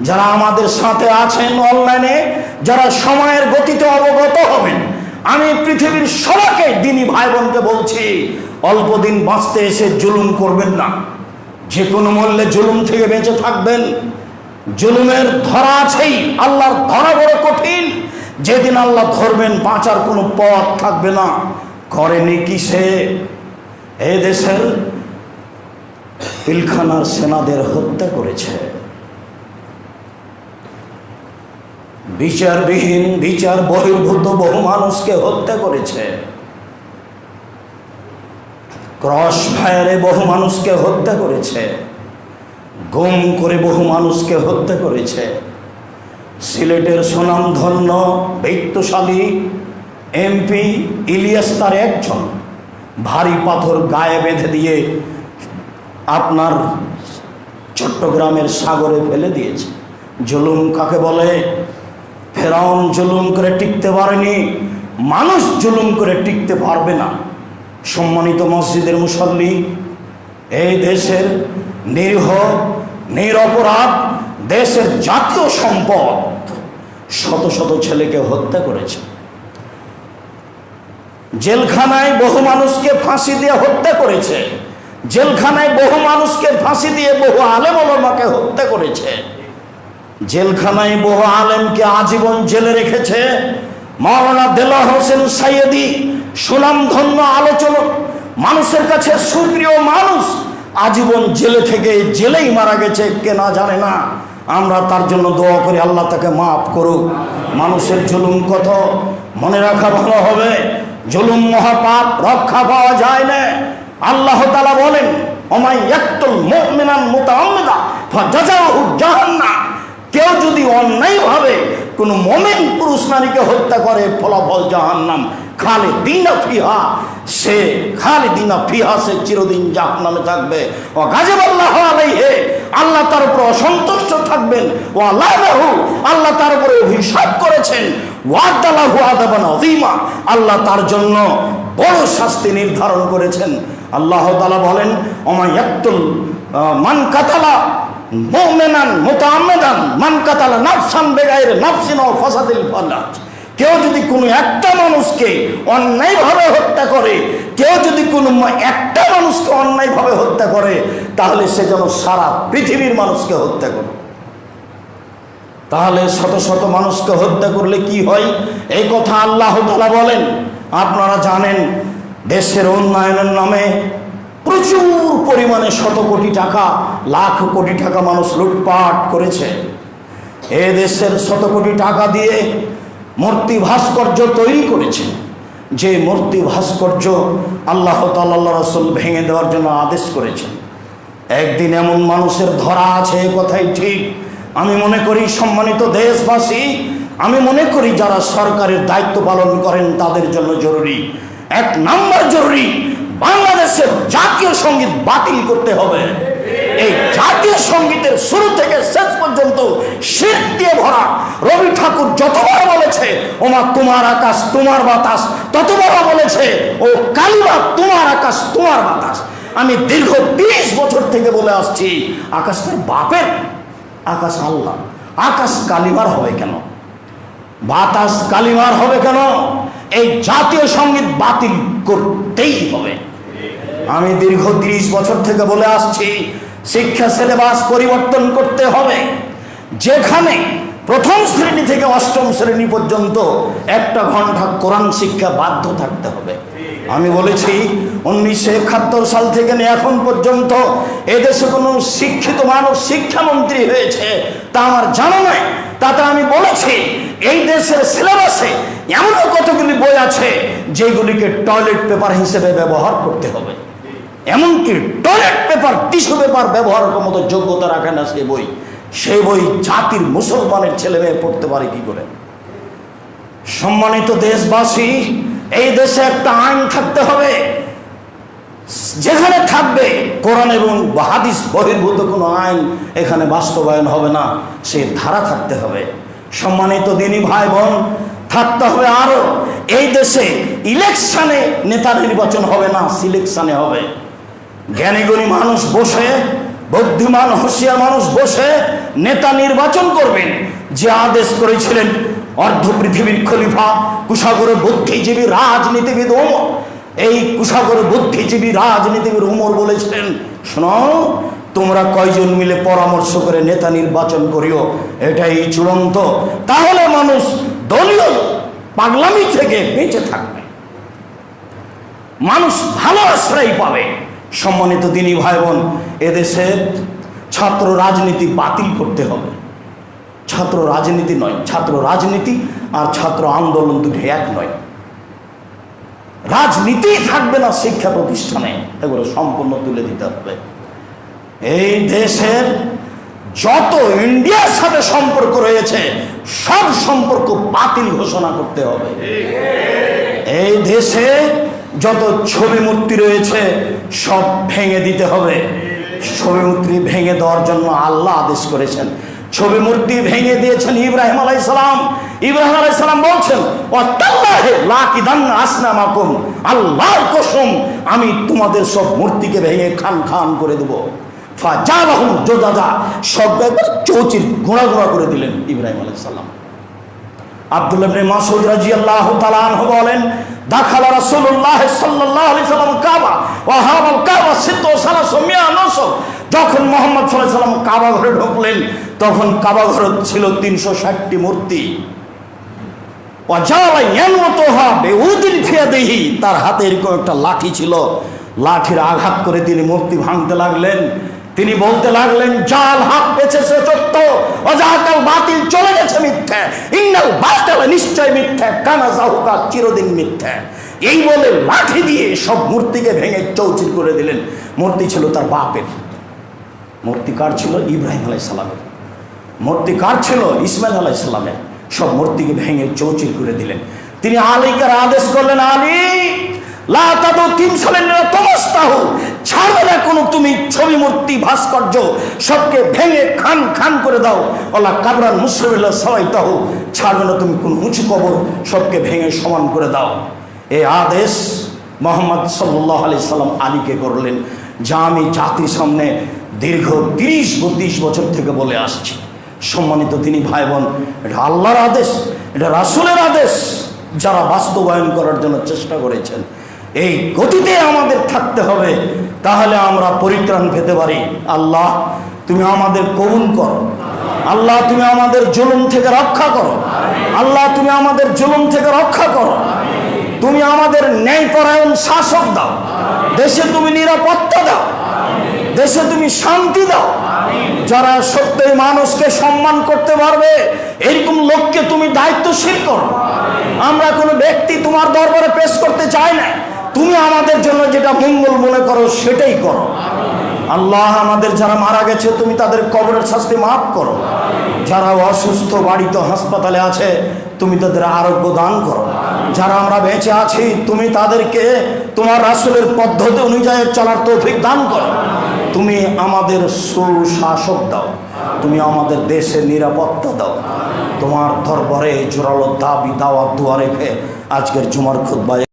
যারা আমাদের সাথে আছেন অনলাইনে, যারা সময়ের গতিতে অবগত হবেন, আমি পৃথিবীর সবাইকে দিনী ভাই বোনকে বলছি, অল্প দিন বাঁচতে এসে জুলুম করবেন না। যে কোনো মূল্যে জুলুম থেকে বেঁচে থাকবেন। জুলুমের ধরা আছেই, আল্লাহর ধরা বড় কঠিন। যেদিন আল্লাহ ধরবেন বাঁচার কোনো পথ থাকবে না। করেনি কি সে? এই দেশের পিলখানার সেনাদের হত্যা করেছে, বিচারবিহীন বিচার বহির্ভূত বহু মানুষকে হত্যা করেছে, ক্রস ফায়ারে বহু মানুষকে হত্যা করেছে, গুম করে বহু মানুষকে হত্যা করেছে। সিলেটের সুনামধন্য বৈত্যশালী এমপি ইলিয়াস তার একজন, ভারী পাথর গায়ে বেঁধে দিয়ে আপনার চট্টগ্রামের সাগরে ফেলে দিয়েছে। জুলুম কাকে বলে? ফেরাউন জুলুম করে টিকতে পারেনি, মানুষ জুলুম করে টিকতে পারবে না। সম্মানিত মসজিদের মুসল্লি, এই দেশের নিরীহ নিরপরাধ দেশের জাতীয় সম্পদ শত শত ছেলেকে হত্যা করেছে। জেলখানায় বহু মানুষকে ফাঁসি দিয়ে হত্যা করেছে। জেলখানায় বহু মানুষকে ফাঁসি দিয়ে বহু আলেম ওলামাকে হত্যা করেছে। জেলখানায় বহু আলেমকে আজীবন জেলে রেখেছে। মাওলানা দেলোয়ার হোসেন সাইয়েদি, সুনামধন্য আলোচক, মানুষের কাছে সুপ্রিয় মানুষ, আজীবন জেলে থেকে জেলেই মারা গেছে। কে না জানে না? আমরা তার জন্য দোয়া করি, আল্লাহ তাকে মাফ করুক। মানুষের জুলুম কত মনে রাখা ভালো হবে। জুলুম মহাপাপ, রক্ষা পাওয়া যায় না। আল্লাহ তাআলা বলেন, ওমাই ইয়াকতুল মুমিনান মুতাআম্মিদা ফাজাযাউহু জাহান্নাম। কেউ যদি অন্যায়ভাবে কোনো মুমিন পুরুষ নারীকে হত্যা করে, ফলাফল জাহান্নাম, খালিদিনা ফিহা, সে খালিদিনা ফিহা, সে চিরদিন জাহান্নামে থাকবে। ও গাযিবাল্লাহু আলাইহি, আল্লাহ তার উপর অসন্তুষ্ট থাকবেন। ও লানাহু, আল্লাহ তার উপর অভিশাপ করেছেন। ওয়াদালাহু আযাবান আযীমা, আল্লাহ তার জন্য বড় শাস্তি নির্ধারণ করেছেন। আল্লাহ তাআলা বলেন, ওমা ইয়াকতুল মান কাতালা মুমিনান মুতাআম্মিদান মান কাতালা নাফসান বিগাইরি নাফসিন ওয়া ফাসাদিল ফালাজ। কেউ যদি কোনো একটা মানুষকে অন্যায়ভাবে হত্যা করে, কেউ যদি কোনো একটা মানুষকে অন্যায়ভাবে হত্যা করে, তাহলে সে যেন সারা পৃথিবীর মানুষকে হত্যা করে। তাহলে শত শত মানুষকে হত্যা করলে কি হয়? এই কথা আল্লাহ তাআলা বলেন। আপনারা জানেন, দেশের উন্নয়নের নামে প্রচুর পরিমাণে শত কোটি টাকা, লাখ কোটি টাকা মানুষ লুটপাট করেছে। এ দেশের শত কোটি টাকা দিয়ে মূর্তি ভাস্কর্য তৈরি করেছে। যে মূর্তি ভাস্কর্য আল্লাহ তাআলা, আল্লাহ রাসূল ভেঙে দেওয়ার জন্য আদেশ করেছেন। একদিন এমন মানুষের ধরা আছে, কথাই ঠিক। আমি মনে করি, সম্মানিত দেশবাসী, আমি মনে করি যারা সরকারের দায়িত্ব পালন করেন তাদের জন্য জরুরি, এক নাম্বার জরুরি, বাংলাদেশের জাতীয় সঙ্গীত বাতিল করতে হবে। এই জাতীয় সঙ্গীতের শুরু থেকে শেষ পর্যন্ত শিরক দিয়ে ভরা। রবি ঠাকুর যতবার বলেছে ওমা তোমার আকাশ তোমার বাতাস, ততবার বলেছে ও কালিমা তোমার আকাশ তোমার বাতাস। আমি দীর্ঘ 30 বছর থেকে বলে আসছি, আকাশ তার বাপের, আকাশ আল্লাহ। আকাশ কালিমার হবে কেন? বাতাস কালিমার হবে কেন? এই জাতীয় সঙ্গীত বাতিল করতেই হবে। আমি দীর্ঘ 30 বছর থেকে বলে আসছি, শিক্ষা সিলেবাস পরিবর্তন করতে হবে। যেখানে প্রথম শ্রেণী থেকে অষ্টম শ্রেণী পর্যন্ত 1 ঘন্টা কোরআন শিক্ষা বাধ্য থাকতে হবে। আমি বলেছি 1971 সাল থেকে এখন পর্যন্ত এদেশে কোনো শিক্ষিত মানুষ শিক্ষামন্ত্রী হয়েছে তা আমার জানা নাই। তাতে আমি বলেছি, এই দেশের সিলেবাসে এমনও কতগুলি বই আছে যেগুলিকে টয়লেট পেপার হিসেবে ব্যবহার করতে হবে। এমনকি টয়লেট পেপার, টিস্যু পেপার ব্যবহারের মতো যোগ্যতা রাখে না সেই বই। সেই বই জাতির মুসলমানের ছেলে মেয়ে পড়তে পারে কি করে? সম্মানিত দেশবাসী, এই দেশে একটা আইন থাকতে হবে, যেখানে থাকবে কোরআন এবং হাদিস বহির্ভূত কোনো আইন এখানে বাস্তবায়ন হবে না, সে ধারা থাকতে হবে। সম্মানিত দিনী ভাই বোন, থাকতে হবে আরো, এই দেশে ইলেকশনে নেতা নির্বাচন হবে না, সিলেকশনে হবে। জ্ঞানীগুণী মানুষ বসে বুদ্ধিমান হুঁশিয়ার মানুষ বসে নেতা নির্বাচন করবেন, যে আদেশ করেছিলেন অর্ধ পৃথিবীর খলিফা কুশাগর বুদ্ধিজীবী রাজনীতিবিদ ওমর। এই কুশাগর বুদ্ধিজীবী রাজনীতিবিদ ওমর বলেছিলেন, শোনো, তোমরা কয়জন মিলে পরামর্শ করে নেতা নির্বাচন করিও, এটাই চূড়ান্ত। তাহলে মানুষ দলীয় পাগলামি থেকে বেঁচে থাকবে, মানুষ ভালো আশ্রয় পাবে। সম্মানিত দিনী ভাই বোন, এদেশে ছাত্র রাজনীতি বাতিল করতে হবে। ছাত্র রাজনীতি নয়, ছাত্র রাজনীতি আর ছাত্র আন্দোলন দুটি এক নয়। রাজনীতি থাকবে না শিক্ষা প্রতিষ্ঠানে, এগুলো সম্পূর্ণ তুলে দিতে হবে। এই দেশের যত ইন্ডিয়ার সাথে সম্পর্ক রয়েছে সব সম্পর্ক বাতিল ঘোষণা করতে হবে। এই দেশে যত ছবি মূর্তি রয়েছে সব ভেঙে দিতে হবে। ছবি মূর্তি ভেঙে দেওয়ার জন্য আল্লাহ আদেশ করেছেন। ছবি মূর্তি ভেঙে দিয়েছেন ইব্রাহিম আলাইহিস সালাম। ইব্রাহিম আলাইহিস সালাম বলছেন, ওয়াতাল্লাহি লাকিদান্না আসনামাকুম, আল্লাহর কসম আমি তোমাদের সব মূর্তিকে ভেঙে খান খান করে দেব। ফাজালাহুম জুদাদা, সব একবার চৌচির ঘোড়া ঘোড়া করে দিলেন ইব্রাহিম আলাইহিস সালাম। আব্দুল্লাহ ইবনে মাসউদ রাদিয়াল্লাহু তাআলা আনহু বলেন, দাখালা রাসূলুল্লাহ সাল্লাল্লাহু আলাইহি সাল্লাম কাবা ওয়া হাওয়াল কাবা 36 যখন মুহাম্মদ সাল্লাল্লাহু আলাইহি সাল্লাম কাবা ঘরে ঢুকলেন তখন কাবা ঘরে ছিল 360টি মূর্তি। ওয়া জালা ইয়ানওয়াতুহা বিউদিন ফিয়াদিহি, তার হাতে এরকম একটা লাঠি ছিল, লাঠির আঘাত করে তিনি মূর্তি ভাঙতে লাগলেন। তিনি বলতে লাগলেন, জাল হক পেয়েছে সত্য, অজাহাকাল বাতিল চলে গেছে মিথ্যা, ইন্নাল বাতিল নিশ্চয় মিথ্যা, কানা জাহুকা চিরদিন মিথ্যা। এই বলে লাঠি দিয়ে সব মূর্তিকে ভেঙে চৌচির করে দিলেন। মূর্তি ছিল তার বাপের, মূর্তি কার ছিল? ইব্রাহিম আলাইহিস সালামের। মূর্তি কার ছিল? ইসমাইল আলাইহিস সালামের। সব মূর্তিকে ভেঙে চৌচির করে দিলেন। তিনি আলীকে আদেশ করলেন, আলী লা তাদু তিমসালান তামাস্তাহু, ছাড়বে না কোনো তুমি ছবি মূর্তি ভাস্কর্য, সবকে ভেঙে খান খান করে দাও। ওলা কাবরান মুসলিমিল্লাহ সাওয়াইতাহু, ছাড়বে না তুমি কোন উঁচু কবর, সবকে ভেঙে সমান করে দাও। এই আদেশ মুহাম্মদ সাল্লাল্লাহু আলাইহি সাল্লাম আলীকে করলেন, যা আমি জাতির সামনে দীর্ঘ 30-32 বছর থেকে বলে আসছি। সম্মানিত তিনি ভাই বোন, এটা আল্লাহর আদেশ, এটা রাসূলের আদেশ, যারা বাস্তবায়ন করার জন্য চেষ্টা করেছেন। এই গতিতে আমাদের থাকতে হবে, তাহলে আমরা পরিত্রাণ পেতে পারি। আল্লাহ তুমি আমাদের কবুল করো, আল্লাহ তুমি আমাদের জুলুম থেকে রক্ষা করো, আল্লাহ তুমি আমাদের জুলুম থেকে রক্ষা করো। তুমি আমাদের ন্যায়পরায়ণ শাসক দাও, দেশে তুমি নিরাপত্তা দাও, দেশে তুমি শান্তি দাও। যারা সত্যই মানুষকে সম্মান করতে পারবে এরকম লোককে তুমি দায়িত্বশীল করো। আমরা কোনো ব্যক্তি তোমার দরবারে পেশ করতে চাই না, তুমি আমাদের জন্য যেটা মঙ্গল মনে করো সেটাই করো। আল্লাহ আমাদের যারা মারা গেছে তুমি তাদের কবরের শাস্তি মাফ করো। যারা অসুস্থ বাড়িতে হাসপাতালে আছে তুমি তাদের আরোগ্য দান করো। যারা আমরা বেঁচে আছি তুমি তাদেরকে তোমার রাসূলের পদ্ধতি অনুযায়ী চলার তৌফিক দান করো। তুমি আমাদের সুশাসক দাও, তুমি আমাদের দেশের নিরাপত্তা দাও। তোমার দরবারে জোরালো দাবি দাওয়াত দোয়া রেখে আজকের জুমার খুতবায়